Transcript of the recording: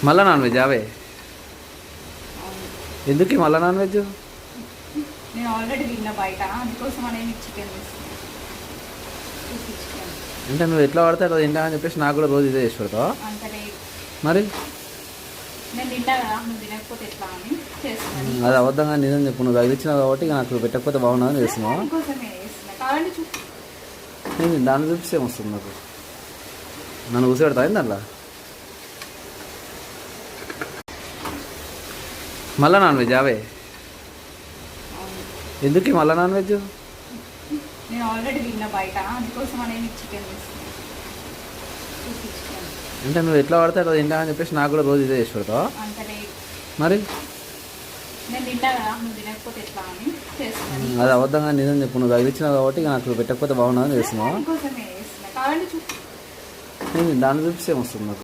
మళ్ళా non veg అవే అవును. ఎందుకు మళ్ళా నాన్ వెజ్? నేను ఆల్రెడీ తిన్నా బయట, అందుకోసం అనేది చికెన్ తీసుకున్నాను. చికెన్ అంటే నువ్వు ఎట్లా పడితే అట్లా తింటా అని చెప్పేసి నాకు కూడా రోజు ఇదే చేసి పెడతావా? అంత లేదు. మరి నేను తింటా కదా, నువ్వు తినకపోతే ఎట్లా అని చేస్తున్నాను. అది అబద్ధంగా నిజం చెప్పు. నువ్వు తగిలిచ్చినావు కాబట్టి ఇక నాకు పెట్టకపోతే బాగుండదని చేస్తున్నావు. అందుకోసమే చేస్తున్నా. కావాలంటే చూ. నేను దాన్ని చూపిస్తే ఏమొస్తుంది నాకు? నన్ను కూర్చోబెడతా దాంట్లో మళ్ళా నాన్ వెజ్ అవే అవును. ఎందుకు మళ్ళా నాన్ వెజ్? నేను ఆల్రెడీ తిన్నా బయట, అందుకోసం అనేది చికెన్ తీసుకున్నాను. చికెన్ అంటే నువ్వు ఎట్లా పడితే అట్లా తింటా అని చెప్పేసి నాకు కూడా రోజు ఇదే చేసి పెడతావా? అంత లేదు. మరి నేను తింటా కదా, నువ్వు తినకపోతే ఎట్లా అని చేస్తున్నాను. అది అబద్ధంగా నిజం చెప్పు. నువ్వు తగిలిచ్చినావు కాబట్టి ఇక నాకు పెట్టకపోతే బాగుండదని చేస్తున్నావు. అందుకోసమే చేస్తున్నా. కావాలంటే చూ. నేను దాన్ని చూపిస్తే ఏమొస్తుంది నాకు?